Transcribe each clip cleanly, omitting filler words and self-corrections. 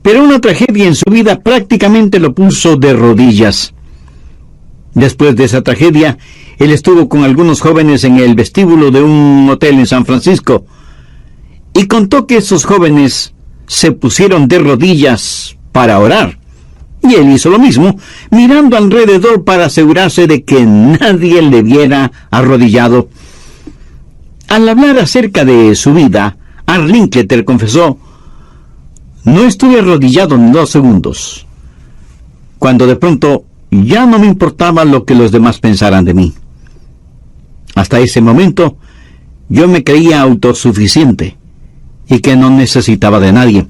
Pero una tragedia en su vida prácticamente lo puso de rodillas. Después de esa tragedia, él estuvo con algunos jóvenes en el vestíbulo de un hotel en San Francisco y contó que esos jóvenes se pusieron de rodillas para orar. Y él hizo lo mismo, mirando alrededor para asegurarse de que nadie le viera arrodillado. Al hablar acerca de su vida, Art Linkletter confesó: no estuve arrodillado ni 2 segundos, cuando de pronto ya no me importaba lo que los demás pensaran de mí. Hasta ese momento, yo me creía autosuficiente y que no necesitaba de nadie.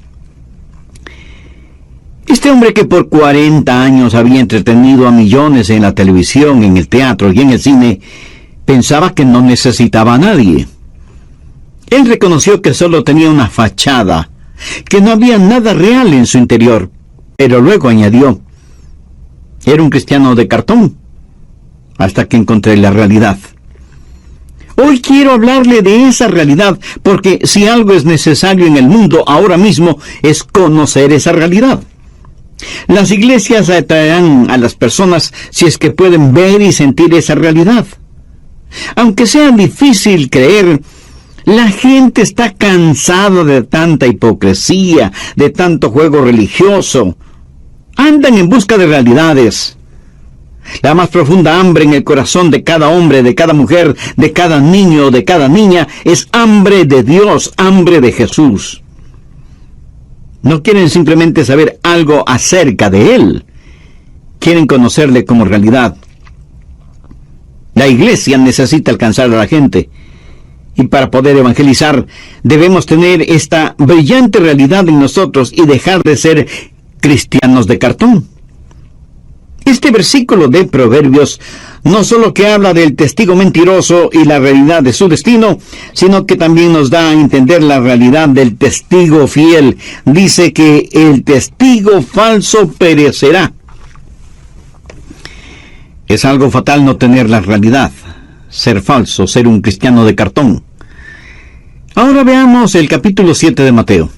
Este hombre, que por 40 años había entretenido a millones en la televisión, en el teatro y en el cine, pensaba que no necesitaba a nadie. Él reconoció que solo tenía una fachada, que no había nada real en su interior, pero luego añadió: era un cristiano de cartón, hasta que encontré la realidad. Hoy quiero hablarle de esa realidad, porque si algo es necesario en el mundo ahora mismo es conocer esa realidad. Las iglesias atraerán a las personas si es que pueden ver y sentir esa realidad. Aunque sea difícil creer, la gente está cansada de tanta hipocresía, de tanto juego religioso. Andan en busca de realidades. La más profunda hambre en el corazón de cada hombre, de cada mujer, de cada niño, de cada niña, es hambre de Dios, hambre de Jesús. No quieren simplemente saber algo acerca de Él. Quieren conocerle como realidad. La iglesia necesita alcanzar a la gente. Y para poder evangelizar, debemos tener esta brillante realidad en nosotros y dejar de ser cristianos de cartón. Este versículo de Proverbios no solo que habla del testigo mentiroso y la realidad de su destino, sino que también nos da a entender la realidad del testigo fiel. Dice que el testigo falso perecerá. Es algo fatal no tener la realidad, ser falso, ser un cristiano de cartón. Ahora veamos el capítulo 7 de Mateo.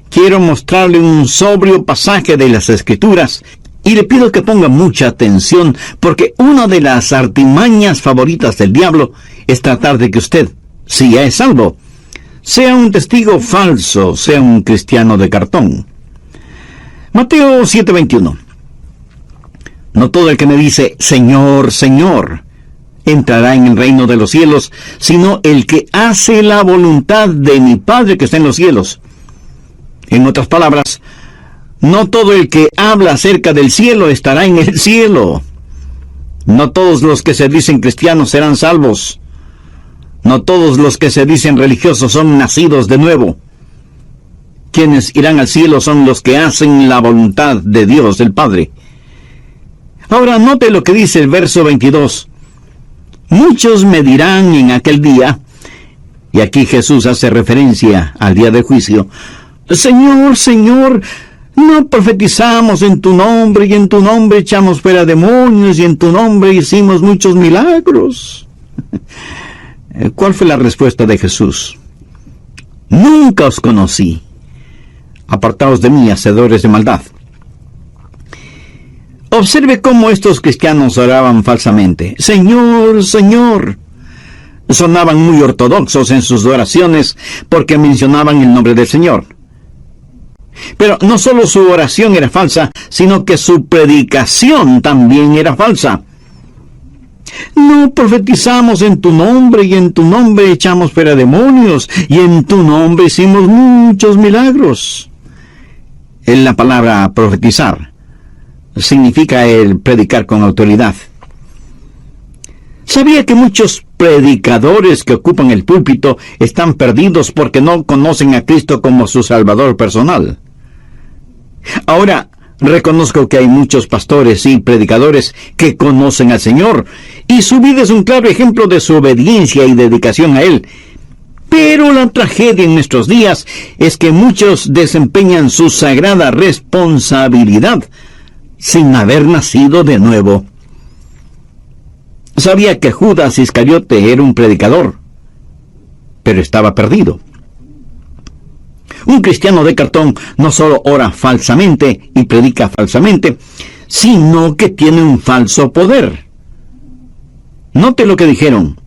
Quiero mostrarle un sobrio pasaje de las Escrituras y le pido que ponga mucha atención, porque una de las artimañas favoritas del diablo es tratar de que usted, si ya es salvo, sea un testigo falso, sea un cristiano de cartón. Mateo 7:21. No todo el que me dice Señor, Señor, entrará en el reino de los cielos, sino el que hace la voluntad de mi Padre que está en los cielos. En otras palabras, no todo el que habla acerca del cielo estará en el cielo. No todos los que se dicen cristianos serán salvos. No todos los que se dicen religiosos son nacidos de nuevo. Quienes irán al cielo son los que hacen la voluntad de Dios, el Padre. Ahora note lo que dice el verso 22. Muchos me dirán en aquel día, y aquí Jesús hace referencia al día del juicio: Señor, Señor, ¿no profetizamos en tu nombre, y en tu nombre echamos fuera demonios, y en tu nombre hicimos muchos milagros? ¿Cuál fue la respuesta de Jesús? Nunca os conocí. Apartaos de mí, hacedores de maldad. Observe cómo estos cristianos oraban falsamente. Señor, Señor. Sonaban muy ortodoxos en sus oraciones porque mencionaban el nombre del Señor. Pero no solo su oración era falsa, sino que su predicación también era falsa. No profetizamos en tu nombre, y en tu nombre echamos fuera demonios, y en tu nombre hicimos muchos milagros. En la palabra profetizar significa el predicar con autoridad. ¿Sabía que muchos predicadores que ocupan el púlpito están perdidos porque no conocen a Cristo como su Salvador personal? Ahora, reconozco que hay muchos pastores y predicadores que conocen al Señor, y su vida es un claro ejemplo de su obediencia y dedicación a Él. Pero la tragedia en nuestros días es que muchos desempeñan su sagrada responsabilidad sin haber nacido de nuevo. Sabía que Judas Iscariote era un predicador, pero estaba perdido. Un cristiano de cartón no solo ora falsamente y predica falsamente, sino que tiene un falso poder. Note lo que dijeron.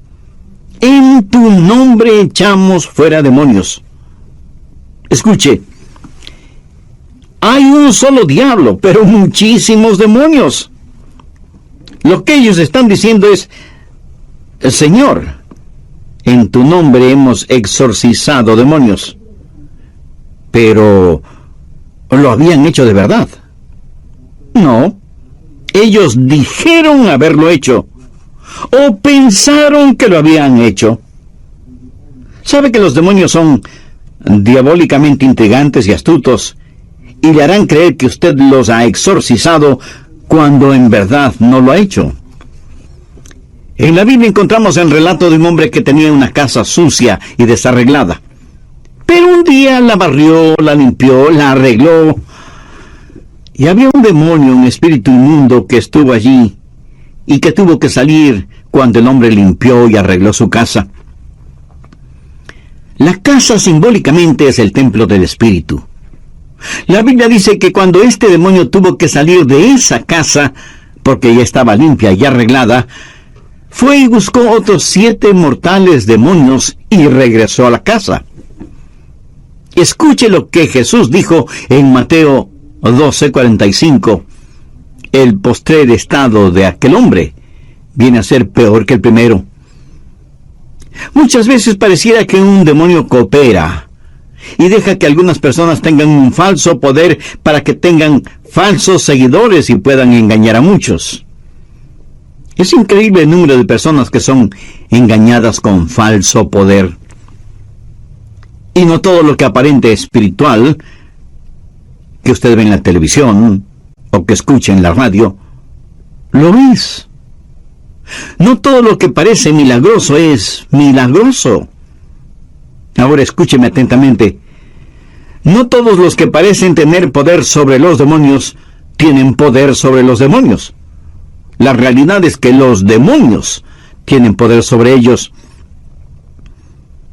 En tu nombre echamos fuera demonios. Escuche, hay un solo diablo, pero muchísimos demonios. Lo que ellos están diciendo es, Señor, en tu nombre hemos exorcizado demonios. Pero, ¿lo habían hecho de verdad? No. Ellos dijeron haberlo hecho, o pensaron que lo habían hecho. ¿Sabe que los demonios son diabólicamente intrigantes y astutos, y le harán creer que usted los ha exorcizado cuando en verdad no lo ha hecho? En la Biblia encontramos el relato de un hombre que tenía una casa sucia y desarreglada. Pero un día la barrió, la limpió, la arregló. Y había un demonio, un espíritu inmundo que estuvo allí y que tuvo que salir cuando el hombre limpió y arregló su casa. La casa simbólicamente es el templo del espíritu. La Biblia dice que cuando este demonio tuvo que salir de esa casa, porque ya estaba limpia y arreglada, fue y buscó otros 7 mortales demonios y regresó a la casa. Escuche lo que Jesús dijo en Mateo 12:45. El postrer estado de aquel hombre viene a ser peor que el primero. Muchas veces pareciera que un demonio coopera y deja que algunas personas tengan un falso poder para que tengan falsos seguidores y puedan engañar a muchos. Es increíble el número de personas que son engañadas con falso poder. Y no todo lo que aparente espiritual, que usted ve en la televisión o que escucha en la radio, lo es. No todo lo que parece milagroso es milagroso. Ahora escúcheme atentamente. No todos los que parecen tener poder sobre los demonios tienen poder sobre los demonios. La realidad es que los demonios tienen poder sobre ellos.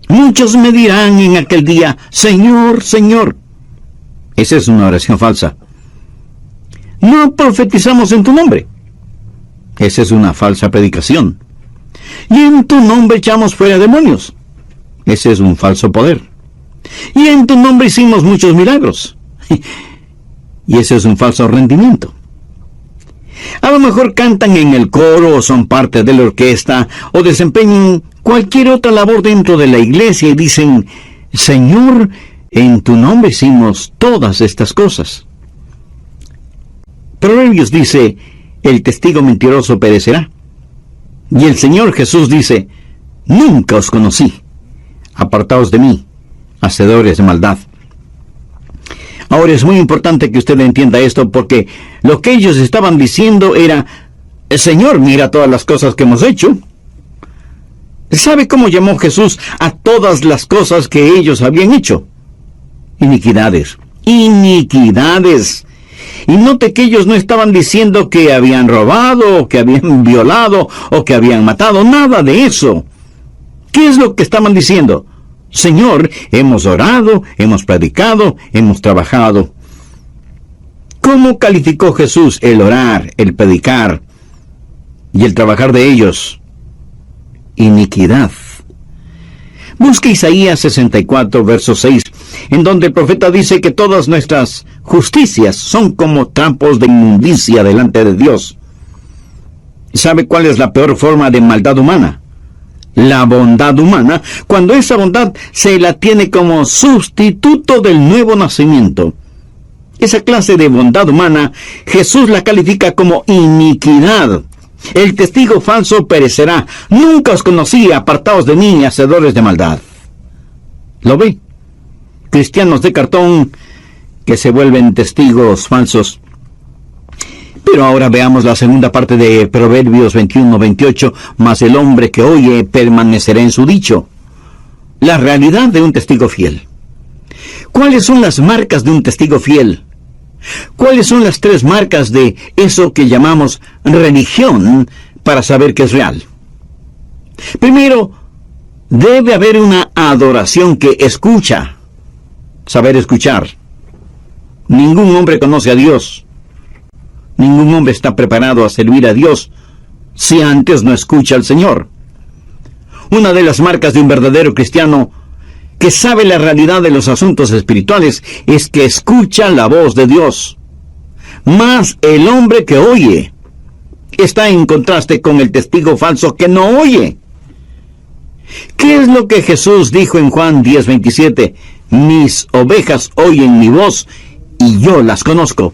Muchos me dirán en aquel día, Señor, Señor. Esa es una oración falsa. No profetizamos en tu nombre. Esa es una falsa predicación. Y en tu nombre echamos fuera demonios. Ese es un falso poder. Y en tu nombre hicimos muchos milagros. Y ese es un falso rendimiento. A lo mejor cantan en el coro o son parte de la orquesta o desempeñan cualquier otra labor dentro de la iglesia y dicen, Señor, en tu nombre hicimos todas estas cosas. Proverbios dice, el testigo mentiroso perecerá. Y el Señor Jesús dice, nunca os conocí. Apartaos de mí, hacedores de maldad. Ahora es muy importante que usted entienda esto porque lo que ellos estaban diciendo era, Señor, mira todas las cosas que hemos hecho. ¿Sabe cómo llamó Jesús a todas las cosas que ellos habían hecho? Iniquidades. Iniquidades. Y note que ellos no estaban diciendo que habían robado, o que habían violado, o que habían matado. Nada de eso. ¿Qué es lo que estaban diciendo? Señor, hemos orado, hemos predicado, hemos trabajado. ¿Cómo calificó Jesús el orar, el predicar y el trabajar de ellos? Iniquidad. Busque Isaías 64, verso 6, en donde el profeta dice que todas nuestras justicias son como trapos de inmundicia delante de Dios. ¿Sabe cuál es la peor forma de maldad humana? La bondad humana, cuando esa bondad se la tiene como sustituto del nuevo nacimiento. Esa clase de bondad humana, Jesús la califica como iniquidad. El testigo falso perecerá. Nunca os conocí, apartaos de mí, hacedores de maldad. ¿Lo ve? Cristianos de cartón que se vuelven testigos falsos. Pero ahora veamos la segunda parte de Proverbios 21-28, mas el hombre que oye permanecerá en su dicho. La realidad de un testigo fiel. ¿Cuáles son las marcas de un testigo fiel? ¿Cuáles son las 3 marcas de eso que llamamos religión para saber que es real? Primero, debe haber una adoración que escucha. saber escuchar. Ningún hombre conoce a Dios. Ningún hombre está preparado a servir a Dios si antes no escucha al Señor. Una de las marcas de un verdadero cristiano que sabe la realidad de los asuntos espirituales es que escucha la voz de Dios. Mas el hombre que oye está en contraste con el testigo falso que no oye. ¿Qué es lo que Jesús dijo en Juan 10:27? Mis ovejas oyen mi voz y yo las conozco.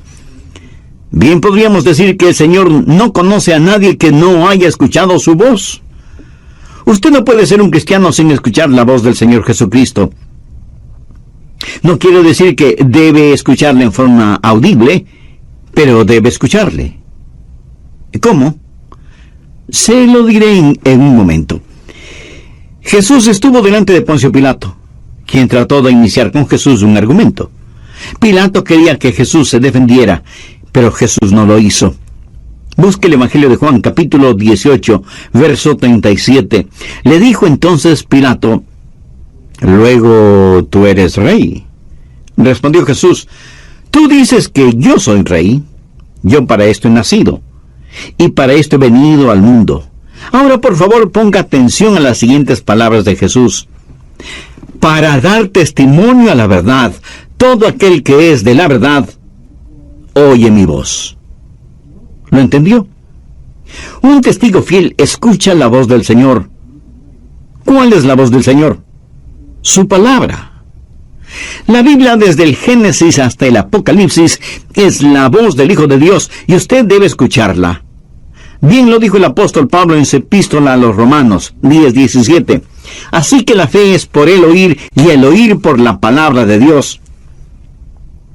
Bien podríamos decir que el Señor no conoce a nadie que no haya escuchado su voz. Usted no puede ser un cristiano sin escuchar la voz del Señor Jesucristo. No quiero decir que debe escucharle en forma audible, pero debe escucharle. ¿Cómo? Se lo diré en un momento. Jesús estuvo delante de Poncio Pilato, quien trató de iniciar con Jesús un argumento. Pilato quería que Jesús se defendiera, pero Jesús no lo hizo. Busque el Evangelio de Juan, capítulo 18, verso 37. Le dijo entonces Pilato: «¿Luego tú eres rey?». Respondió Jesús: «Tú dices que yo soy rey. Yo para esto he nacido, y para esto he venido al mundo». Ahora, por favor, ponga atención a las siguientes palabras de Jesús. «Para dar testimonio a la verdad, todo aquel que es de la verdad, oye mi voz». ¿Lo entendió? Un testigo fiel escucha la voz del Señor. ¿Cuál es la voz del Señor? Su palabra. La Biblia, desde el Génesis hasta el Apocalipsis, es la voz del Hijo de Dios, y usted debe escucharla. Bien lo dijo el apóstol Pablo en su epístola a los Romanos 10:17. Así que la fe es por el oír, y el oír por la palabra de Dios.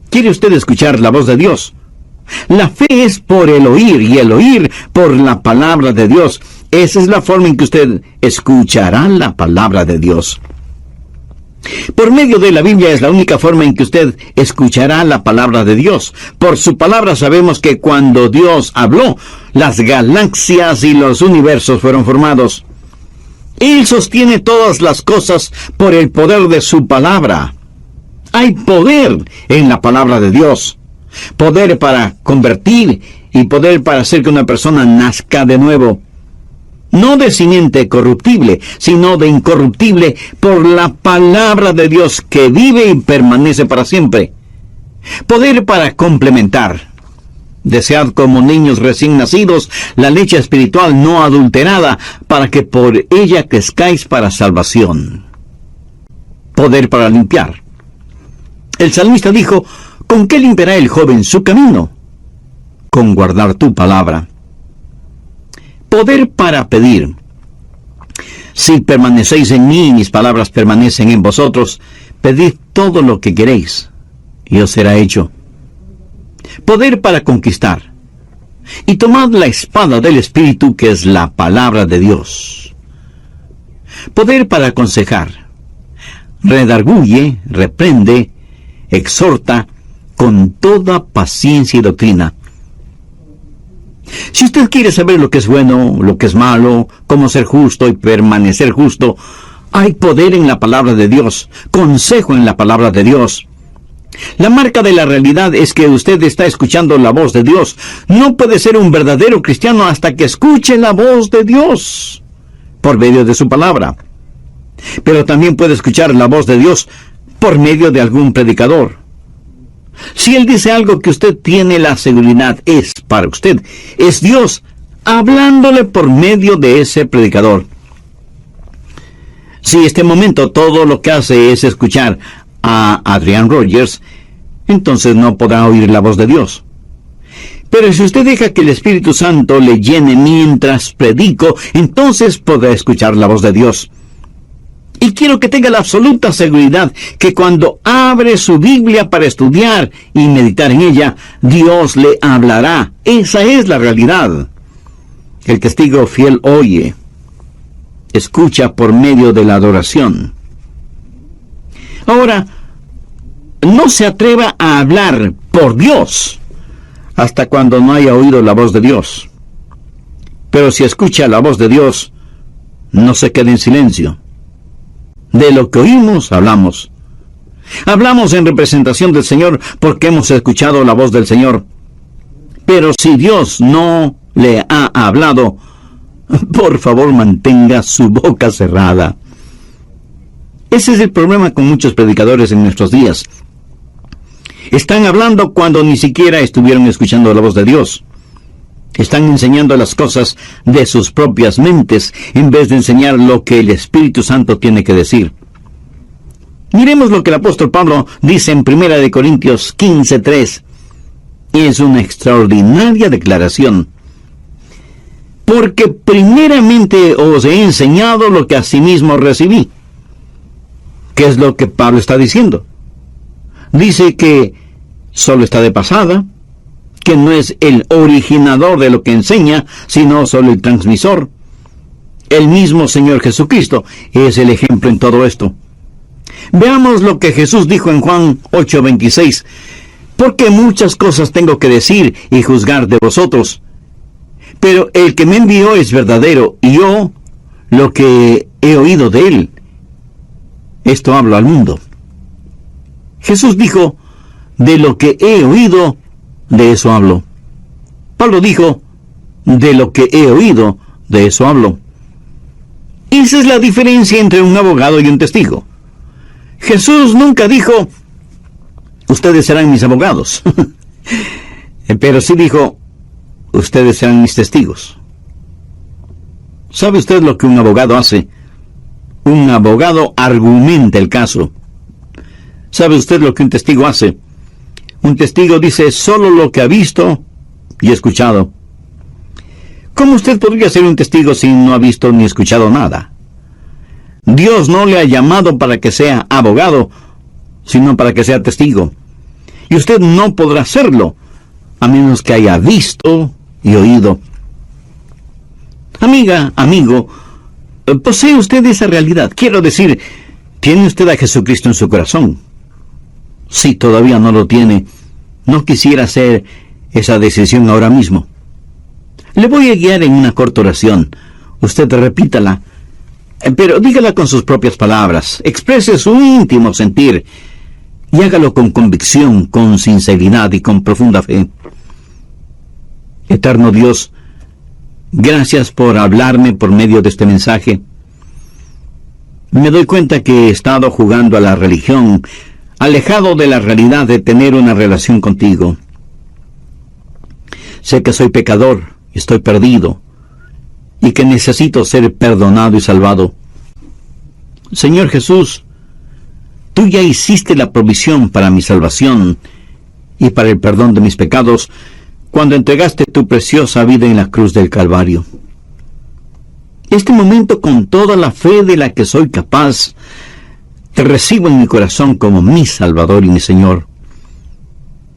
¿Quiere usted escuchar la voz de Dios? La fe es por el oír, y el oír por la palabra de Dios. Esa es la forma en que usted escuchará la palabra de Dios. Por medio de la Biblia es la única forma en que usted escuchará la palabra de Dios. Por su palabra sabemos que cuando Dios habló, las galaxias y los universos fueron formados. Él sostiene todas las cosas por el poder de su palabra. Hay poder en la palabra de Dios. Poder para convertir y poder para hacer que una persona nazca de nuevo. No de simiente corruptible, sino de incorruptible por la palabra de Dios que vive y permanece para siempre. Poder para complementar. Desead como niños recién nacidos la leche espiritual no adulterada, para que por ella crezcáis para salvación. Poder para limpiar. El salmista dijo: ¿con qué limpiará el joven su camino? Con guardar tu palabra. Poder para pedir. Si permanecéis en mí y mis palabras permanecen en vosotros, pedid todo lo que queréis, y os será hecho. Poder para conquistar. Y tomad la espada del Espíritu, que es la palabra de Dios. Poder para aconsejar. Redarguye, reprende, exhorta con toda paciencia y doctrina. Si usted quiere saber lo que es bueno, lo que es malo, cómo ser justo y permanecer justo, hay poder en la palabra de Dios, consejo en la palabra de Dios. La marca de la realidad es que usted está escuchando la voz de Dios. No puede ser un verdadero cristiano hasta que escuche la voz de Dios por medio de su palabra. Pero también puede escuchar la voz de Dios por medio de algún predicador. Si él dice algo que usted tiene la seguridad es para usted, es Dios hablándole por medio de ese predicador. Si este momento todo lo que hace es escuchar a Adrian Rogers, entonces no podrá oír la voz de Dios. Pero si usted deja que el Espíritu Santo le llene mientras predico, entonces podrá escuchar la voz de Dios. Y quiero que tenga la absoluta seguridad que cuando abre su Biblia para estudiar y meditar en ella, Dios le hablará. Esa es la realidad. El testigo fiel oye, escucha por medio de la adoración. Ahora, no se atreva a hablar por Dios hasta cuando no haya oído la voz de Dios. Pero si escucha la voz de Dios, no se quede en silencio. De lo que oímos, hablamos. Hablamos en representación del Señor porque hemos escuchado la voz del Señor. Pero si Dios no le ha hablado, por favor mantenga su boca cerrada. Ese es el problema con muchos predicadores en nuestros días. Están hablando cuando ni siquiera estuvieron escuchando la voz de Dios. Están enseñando las cosas de sus propias mentes en vez de enseñar lo que el Espíritu Santo tiene que decir. Miremos lo que el apóstol Pablo dice en 1 Corintios 15:3. Es una extraordinaria declaración. Porque primeramente os he enseñado lo que asimismo recibí. ¿Qué es lo que Pablo está diciendo? Dice que solo está de pasada, que no es el originador de lo que enseña, sino solo el transmisor. El mismo Señor Jesucristo es el ejemplo en todo esto. Veamos lo que Jesús dijo en Juan 8:26. Porque muchas cosas tengo que decir y juzgar de vosotros. Pero el que me envió es verdadero, y yo lo que he oído de él, esto hablo al mundo. Jesús dijo, de lo que he oído, de eso hablo. Pablo dijo, de lo que he oído, de eso hablo. Esa es la diferencia entre un abogado y un testigo. Jesús nunca dijo, ustedes serán mis abogados. Pero sí dijo, ustedes serán mis testigos. ¿Sabe usted lo que un abogado hace? Un abogado argumenta el caso. ¿Sabe usted lo que un testigo hace? Un testigo dice solo lo que ha visto y escuchado. ¿Cómo usted podría ser un testigo si no ha visto ni escuchado nada? Dios no le ha llamado para que sea abogado, sino para que sea testigo. Y usted no podrá serlo, a menos que haya visto y oído. Amiga, amigo, ¿posee usted esa realidad? Quiero decir, ¿tiene usted a Jesucristo en su corazón? Si todavía no lo tiene, no quisiera hacer esa decisión ahora mismo. Le voy a guiar en una corta oración. Usted repítala, pero dígala con sus propias palabras. Exprese su íntimo sentir y hágalo con convicción, con sinceridad y con profunda fe. Eterno Dios, gracias por hablarme por medio de este mensaje. Me doy cuenta que he estado jugando a la religión, alejado de la realidad de tener una relación contigo. Sé que soy pecador, estoy perdido, y que necesito ser perdonado y salvado. Señor Jesús, tú ya hiciste la provisión para mi salvación y para el perdón de mis pecados cuando entregaste tu preciosa vida en la cruz del Calvario. Este momento, con toda la fe de la que soy capaz, te recibo en mi corazón como mi Salvador y mi Señor.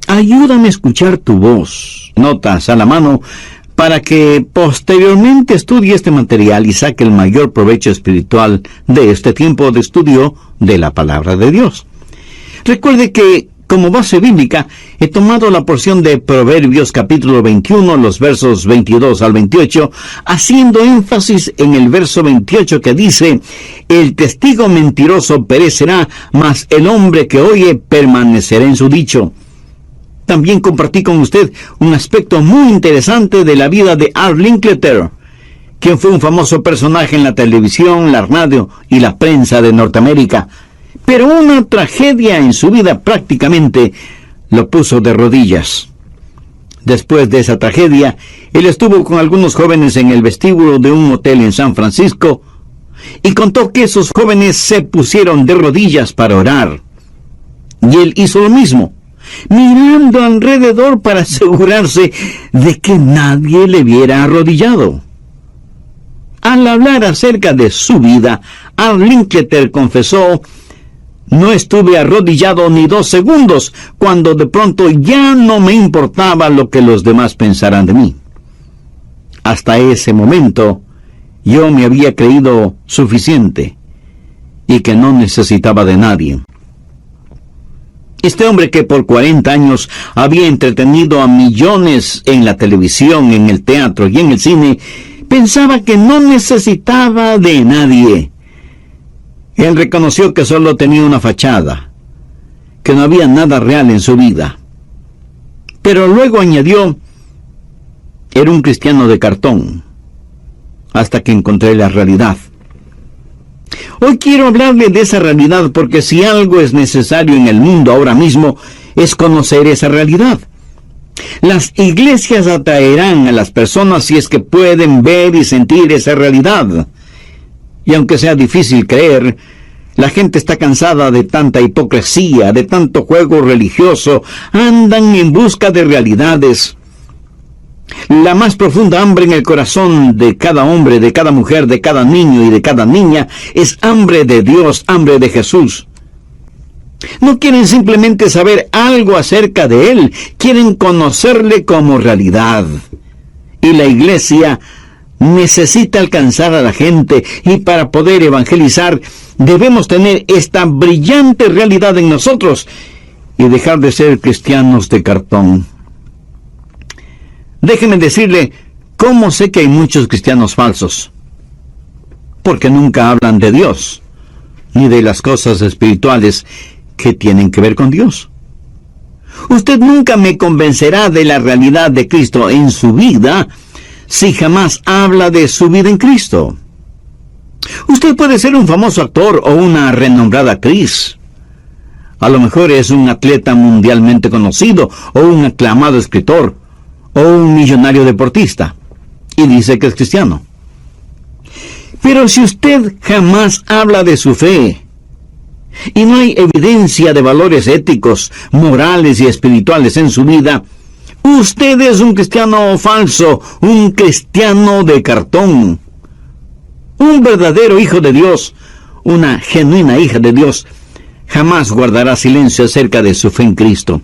Ayúdame a escuchar tu voz, notas a la mano, para que posteriormente estudie este material y saque el mayor provecho espiritual de este tiempo de estudio de la Palabra de Dios. Recuerde que, como base bíblica, he tomado la porción de Proverbios capítulo 21, los versos 22 al 28, haciendo énfasis en el verso 28 que dice, el testigo mentiroso perecerá, mas el hombre que oye permanecerá en su dicho. También compartí con usted un aspecto muy interesante de la vida de Art Linkletter, quien fue un famoso personaje en la televisión, la radio y la prensa de Norteamérica. Pero una tragedia en su vida prácticamente lo puso de rodillas. Después de esa tragedia, él estuvo con algunos jóvenes en el vestíbulo de un hotel en San Francisco y contó que esos jóvenes se pusieron de rodillas para orar. Y él hizo lo mismo, mirando alrededor para asegurarse de que nadie le viera arrodillado. Al hablar acerca de su vida, Art Linkletter confesó, no estuve arrodillado ni 2 segundos, cuando de pronto ya no me importaba lo que los demás pensaran de mí. Hasta ese momento, yo me había creído suficiente y que no necesitaba de nadie. Este hombre que por 40 años había entretenido a millones en la televisión, en el teatro y en el cine, pensaba que no necesitaba de nadie. Él reconoció que solo tenía una fachada, que no había nada real en su vida. Pero luego añadió, era un cristiano de cartón, hasta que encontré la realidad. Hoy quiero hablarle de esa realidad porque si algo es necesario en el mundo ahora mismo es conocer esa realidad. Las iglesias atraerán a las personas si es que pueden ver y sentir esa realidad. Y aunque sea difícil creer, la gente está cansada de tanta hipocresía, de tanto juego religioso, andan en busca de realidades. La más profunda hambre en el corazón de cada hombre, de cada mujer, de cada niño y de cada niña es hambre de Dios, hambre de Jesús. No quieren simplemente saber algo acerca de Él, quieren conocerle como realidad. Y la iglesia necesita alcanzar a la gente, y para poder evangelizar debemos tener esta brillante realidad en nosotros y dejar de ser cristianos de cartón. Déjeme decirle cómo sé que hay muchos cristianos falsos. Porque nunca hablan de Dios, ni de las cosas espirituales que tienen que ver con Dios. Usted nunca me convencerá de la realidad de Cristo en su vida si jamás habla de su vida en Cristo. Usted puede ser un famoso actor o una renombrada actriz. A lo mejor es un atleta mundialmente conocido o un aclamado escritor o un millonario deportista, y dice que es cristiano. Pero si usted jamás habla de su fe, y no hay evidencia de valores éticos, morales y espirituales en su vida, usted es un cristiano falso, un cristiano de cartón. Un verdadero hijo de Dios, una genuina hija de Dios, jamás guardará silencio acerca de su fe en Cristo.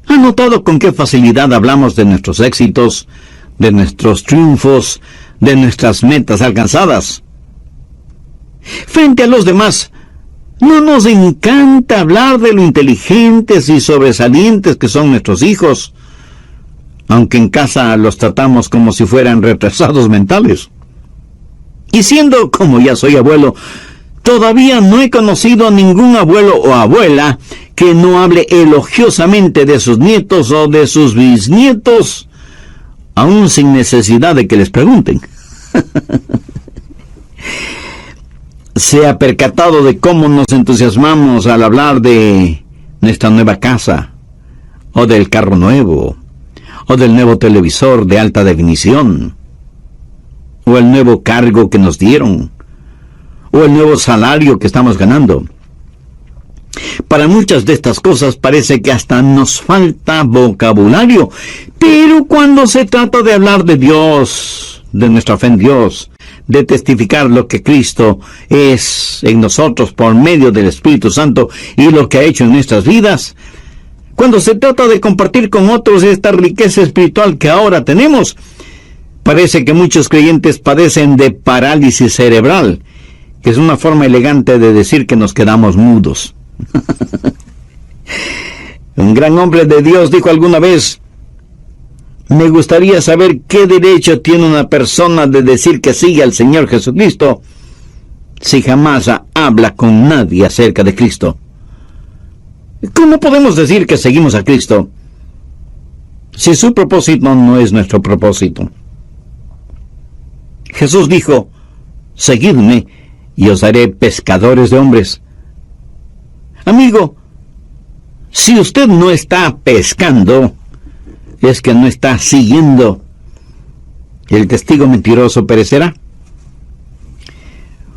¿Ha notado con qué facilidad hablamos de nuestros éxitos, de nuestros triunfos, de nuestras metas alcanzadas? Frente a los demás, no nos encanta hablar de lo inteligentes y sobresalientes que son nuestros hijos, aunque en casa los tratamos como si fueran retrasados mentales. Y siendo como ya soy abuelo, todavía no he conocido a ningún abuelo o abuela que no hable elogiosamente de sus nietos o de sus bisnietos, aún sin necesidad de que les pregunten. ¿Se ha percatado de cómo nos entusiasmamos al hablar de nuestra nueva casa, o del carro nuevo, o del nuevo televisor de alta definición, o el nuevo cargo que nos dieron, o el nuevo salario que estamos ganando? Para muchas de estas cosas parece que hasta nos falta vocabulario, pero cuando se trata de hablar de Dios, de nuestra fe en Dios, de testificar lo que Cristo es en nosotros por medio del Espíritu Santo y lo que ha hecho en nuestras vidas, cuando se trata de compartir con otros esta riqueza espiritual que ahora tenemos, parece que muchos creyentes padecen de parálisis cerebral, que es una forma elegante de decir que nos quedamos mudos. Un gran hombre de Dios dijo alguna vez: me gustaría saber qué derecho tiene una persona de decir que sigue al Señor Jesucristo si jamás habla con nadie acerca de Cristo. ¿Cómo podemos decir que seguimos a Cristo si su propósito no es nuestro propósito? Jesús dijo: seguidme y os haré pescadores de hombres. Amigo, si usted no está pescando, es que no está siguiendo. ¿El testigo mentiroso perecerá?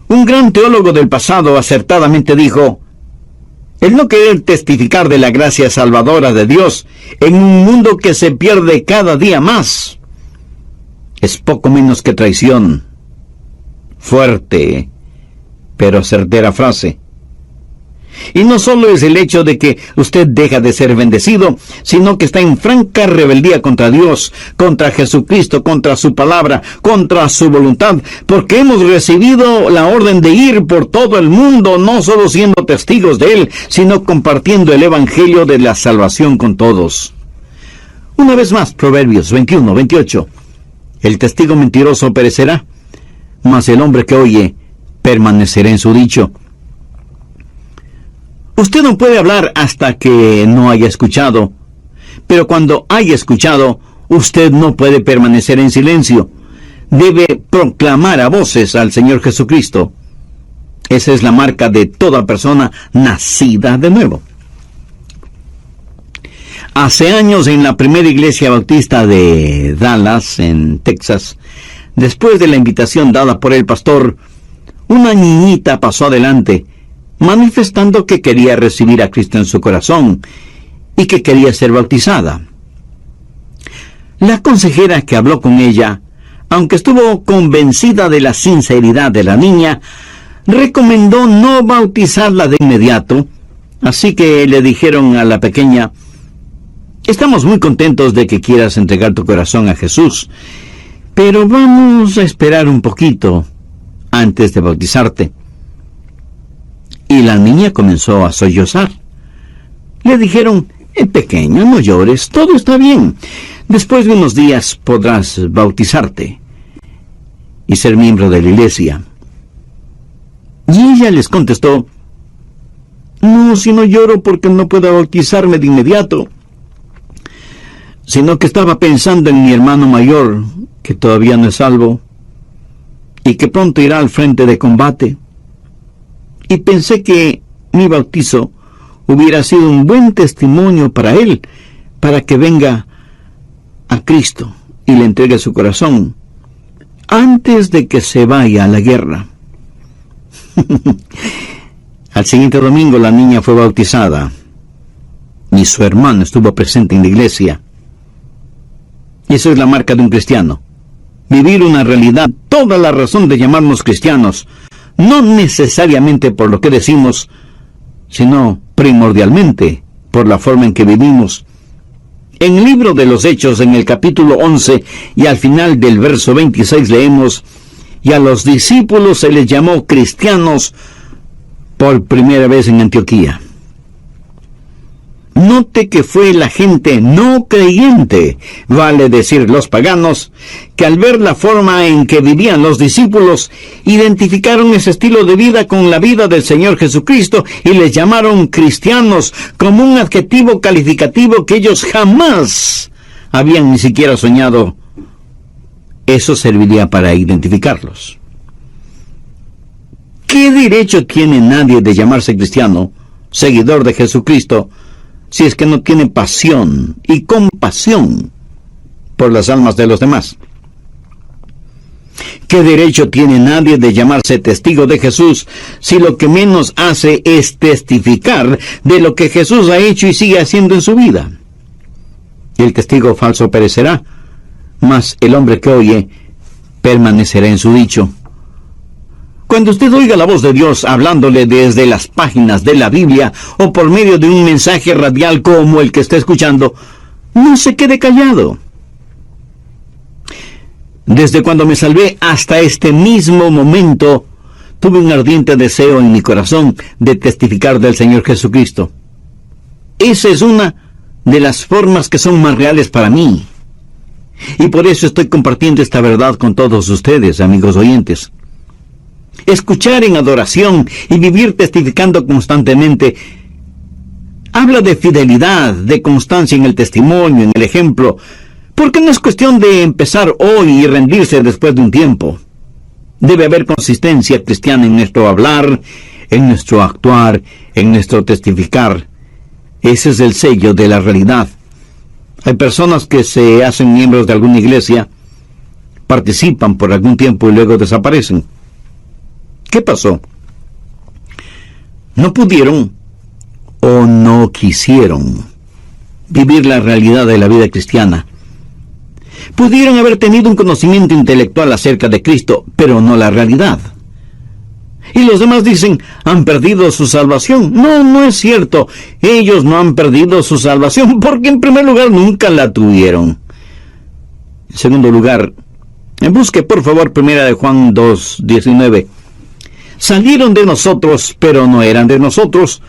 Un gran teólogo del pasado acertadamente dijo: el no querer testificar de la gracia salvadora de Dios en un mundo que se pierde cada día más es poco menos que traición. Fuerte, pero certera frase. Y no solo es el hecho de que usted deja de ser bendecido, sino que está en franca rebeldía contra Dios, contra Jesucristo, contra su palabra, contra su voluntad, porque hemos recibido la orden de ir por todo el mundo, no solo siendo testigos de Él, sino compartiendo el Evangelio de la salvación con todos. Una vez más, Proverbios 21:28. El testigo mentiroso perecerá, mas el hombre que oye permanecerá en su dicho. Usted no puede hablar hasta que no haya escuchado, pero cuando haya escuchado, usted no puede permanecer en silencio. Debe proclamar a voces al Señor Jesucristo. Esa es la marca de toda persona nacida de nuevo. Hace años, en la primera iglesia bautista de Dallas, en Texas, después de la invitación dada por el pastor, una niñita pasó adelante, manifestando que quería recibir a Cristo en su corazón y que quería ser bautizada. La consejera que habló con ella, aunque estuvo convencida de la sinceridad de la niña, recomendó no bautizarla de inmediato, así que le dijeron a la pequeña: estamos muy contentos de que quieras entregar tu corazón a Jesús, pero vamos a esperar un poquito antes de bautizarte. Y la niña comenzó a sollozar. Le dijeron: pequeña, no llores, todo está bien. Después de unos días podrás bautizarte y ser miembro de la iglesia. Y ella les contestó: no, si no lloro porque no puedo bautizarme de inmediato, sino que estaba pensando en mi hermano mayor, que todavía no es salvo, y que pronto irá al frente de combate. Y pensé que mi bautizo hubiera sido un buen testimonio para él, para que venga a Cristo y le entregue su corazón antes de que se vaya a la guerra. Al siguiente domingo la niña fue bautizada y su hermano estuvo presente en la iglesia. Y eso es la marca de un cristiano: vivir una realidad. Toda la razón de llamarnos cristianos, no necesariamente por lo que decimos, sino primordialmente por la forma en que vivimos. En el libro de los Hechos, en el capítulo 11 y al final del verso 26 leemos: y a los discípulos se les llamó cristianos por primera vez en Antioquía. Note que fue la gente no creyente, vale decir los paganos, que al ver la forma en que vivían los discípulos, identificaron ese estilo de vida con la vida del Señor Jesucristo y les llamaron cristianos, como un adjetivo calificativo que ellos jamás habían ni siquiera soñado. Eso serviría para identificarlos. ¿Qué derecho tiene nadie de llamarse cristiano, seguidor de Jesucristo, si es que no tiene pasión y compasión por las almas de los demás? ¿Qué derecho tiene nadie de llamarse testigo de Jesús si lo que menos hace es testificar de lo que Jesús ha hecho y sigue haciendo en su vida? El testigo falso perecerá, mas el hombre que oye permanecerá en su dicho. Cuando usted oiga la voz de Dios hablándole desde las páginas de la Biblia o por medio de un mensaje radial como el que está escuchando, no se quede callado. Desde cuando me salvé hasta este mismo momento, tuve un ardiente deseo en mi corazón de testificar del Señor Jesucristo. Esa es una de las formas que son más reales para mí. Y por eso estoy compartiendo esta verdad con todos ustedes, amigos oyentes. Escuchar en adoración y vivir testificando constantemente habla de fidelidad, de constancia en el testimonio, en el ejemplo, porque no es cuestión de empezar hoy y rendirse después de un tiempo. Debe haber consistencia cristiana en nuestro hablar, en nuestro actuar, en nuestro testificar. Ese es el sello de la realidad. Hay personas que se hacen miembros de alguna iglesia, participan por algún tiempo y luego desaparecen. ¿Qué pasó? No pudieron o no quisieron vivir la realidad de la vida cristiana. Pudieron haber tenido un conocimiento intelectual acerca de Cristo, pero no la realidad. Y los demás dicen: han perdido su salvación. No, no es cierto. Ellos no han perdido su salvación porque en primer lugar nunca la tuvieron. En segundo lugar, busque por favor 1 de Juan 2:19. Salieron de nosotros, pero no eran de nosotros.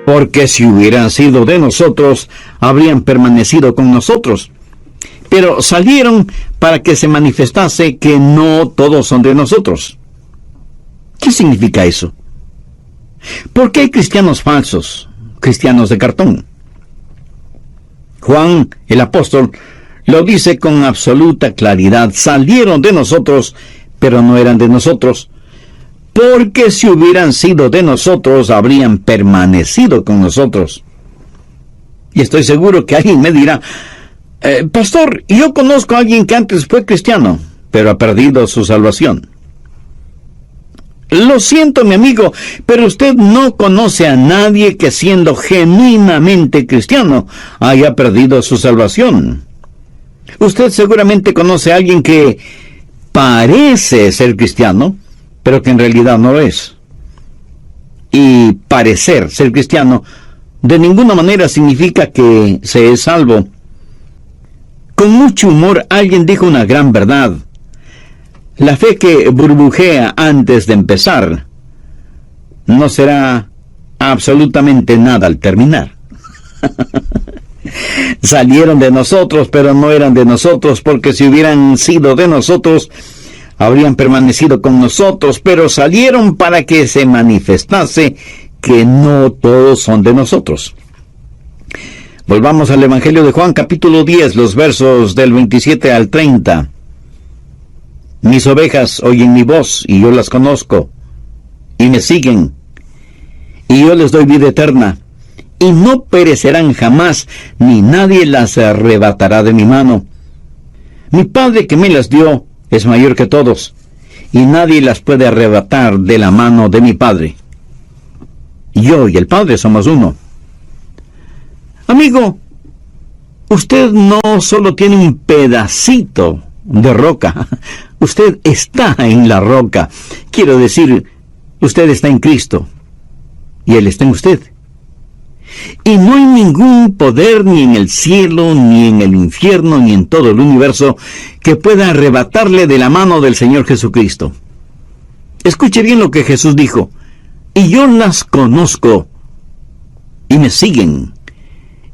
porque si hubieran sido de nosotros, habrían permanecido con nosotros. Pero salieron para que se manifestase que no todos son de nosotros. ¿Qué significa eso? ¿Por qué hay cristianos falsos, cristianos de cartón? Juan, el apóstol, lo dice con absoluta claridad. Salieron de nosotros, pero no eran de nosotros. Porque si hubieran sido de nosotros, habrían permanecido con nosotros. Y estoy seguro que alguien me dirá, pastor, yo conozco a alguien que antes fue cristiano, pero ha perdido su salvación. Lo siento, mi amigo, pero usted no conoce a nadie que siendo genuinamente cristiano haya perdido su salvación. Usted seguramente conoce a alguien que parece ser cristiano, pero que en realidad no lo es. Y parecer ser cristiano de ninguna manera significa que se es salvo. Con mucho humor alguien dijo una gran verdad. La fe que burbujea antes de empezar no será absolutamente nada al terminar. Salieron de nosotros, pero no eran de nosotros, porque si hubieran sido de nosotros, habrían permanecido con nosotros, pero salieron para que se manifestase que no todos son de nosotros. Volvamos al Evangelio de Juan, capítulo 10, los versos del 27 al 30. Mis ovejas oyen mi voz, y yo las conozco, y me siguen, y yo les doy vida eterna, y no perecerán jamás, ni nadie las arrebatará de mi mano. Mi Padre que me las dio es mayor que todos, y nadie las puede arrebatar de la mano de mi Padre. Yo y el Padre somos uno. Amigo, usted no solo tiene un pedacito de roca, usted está en la roca. Quiero decir, usted está en Cristo, y Él está en usted. Y no hay ningún poder ni en el cielo, ni en el infierno, ni en todo el universo que pueda arrebatarle de la mano del Señor Jesucristo. Escuche bien lo que Jesús dijo. Y yo las conozco, y me siguen,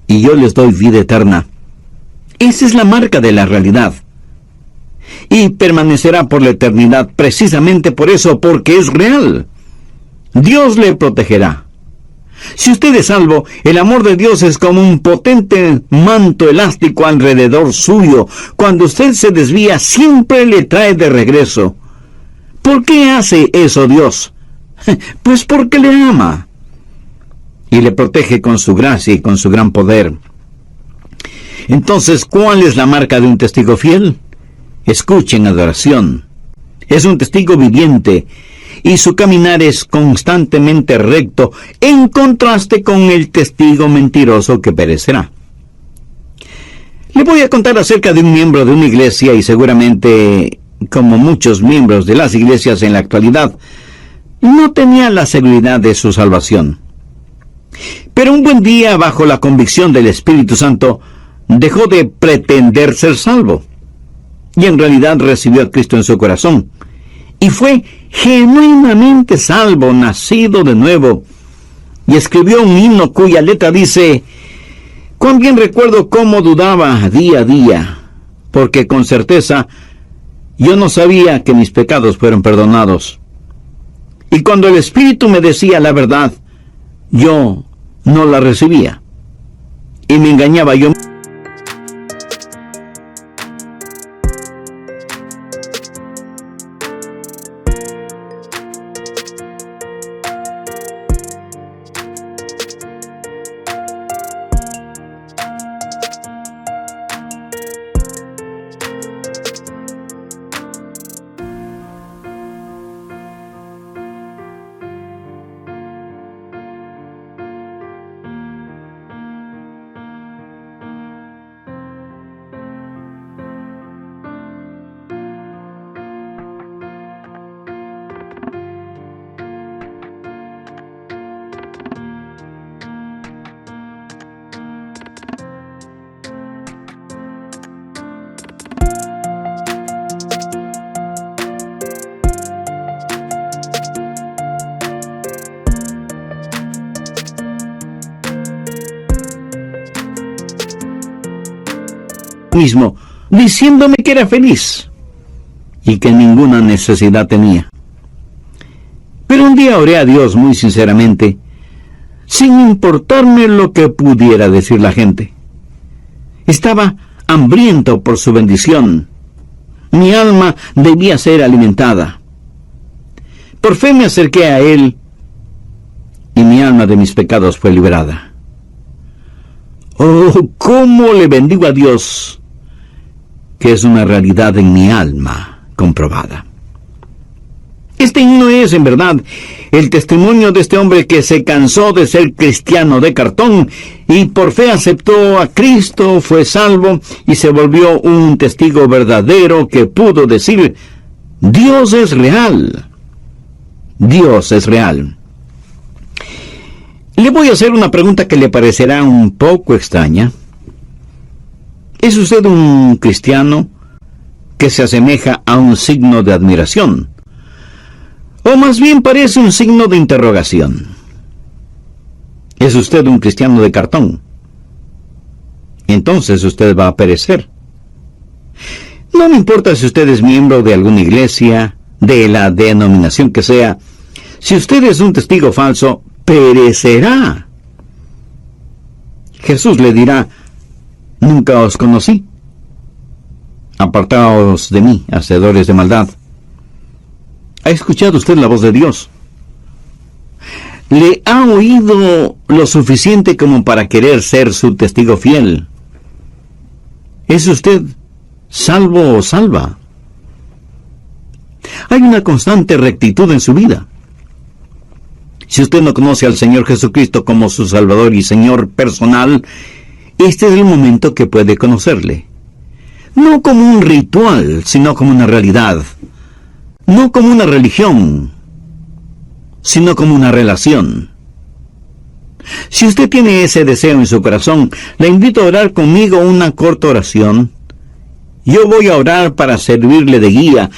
y yo les doy vida eterna. Esa es la marca de la realidad. Y permanecerá por la eternidad precisamente por eso, porque es real. Dios le protegerá. Si usted es salvo, el amor de Dios es como un potente manto elástico alrededor suyo. Cuando usted se desvía, siempre le trae de regreso. ¿Por qué hace eso Dios? Pues porque le ama. Y le protege con su gracia y con su gran poder. Entonces, ¿cuál es la marca de un testigo fiel? Escuchen adoración. Es un testigo viviente, y su caminar es constantemente recto, en contraste con el testigo mentiroso que perecerá. Le voy a contar acerca de un miembro de una iglesia, y seguramente, como muchos miembros de las iglesias en la actualidad, no tenía la seguridad de su salvación. Pero un buen día, bajo la convicción del Espíritu Santo, dejó de pretender ser salvo, y en realidad recibió a Cristo en su corazón, y fue genuinamente salvo, nacido de nuevo, y escribió un himno cuya letra dice: cuán bien recuerdo cómo dudaba día a día, porque con certeza yo no sabía que mis pecados fueron perdonados. Y cuando el Espíritu me decía la verdad, yo no la recibía, y me engañaba yo. mismo, diciéndome que era feliz y que ninguna necesidad tenía. Pero un día oré a Dios muy sinceramente, sin importarme lo que pudiera decir la gente. Estaba hambriento por su bendición. Mi alma debía ser alimentada. Por fe me acerqué a Él y mi alma de mis pecados fue liberada. Oh, cómo le bendigo a Dios, que es una realidad en mi alma comprobada. Este himno es, en verdad, el testimonio de este hombre que se cansó de ser cristiano de cartón y por fe aceptó a Cristo, fue salvo y se volvió un testigo verdadero que pudo decir: Dios es real. Dios es real. Le voy a hacer una pregunta que le parecerá un poco extraña. ¿Es usted un cristiano que se asemeja a un signo de admiración? O más bien parece un signo de interrogación. ¿Es usted un cristiano de cartón? Entonces usted va a perecer. No me importa si usted es miembro de alguna iglesia, de la denominación que sea. Si usted es un testigo falso, perecerá. Jesús le dirá: nunca os conocí. Apartaos de mí, hacedores de maldad. ¿Ha escuchado usted la voz de Dios? ¿Le ha oído lo suficiente como para querer ser su testigo fiel? ¿Es usted salvo o salva? Hay una constante rectitud en su vida. Si usted no conoce al Señor Jesucristo como su Salvador y Señor personal, este es el momento que puede conocerle. No como un ritual, sino como una realidad. No como una religión, sino como una relación. Si usted tiene ese deseo en su corazón, le invito a orar conmigo una corta oración. Yo voy a orar para servirle de guía,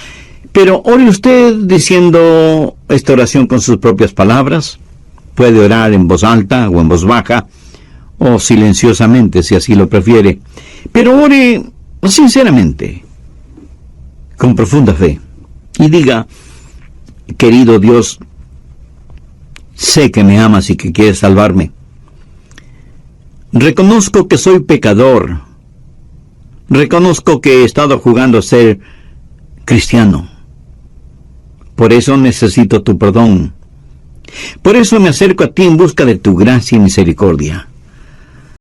pero ore usted diciendo esta oración con sus propias palabras. Puede orar en voz alta o en voz baja, o silenciosamente si así lo prefiere. Pero ore sinceramente, con profunda fe. Y diga: querido Dios, sé que me amas y que quieres salvarme. Reconozco que soy pecador. Reconozco que he estado jugando a ser cristiano. Por eso necesito tu perdón. Por eso me acerco a ti en busca de tu gracia y misericordia.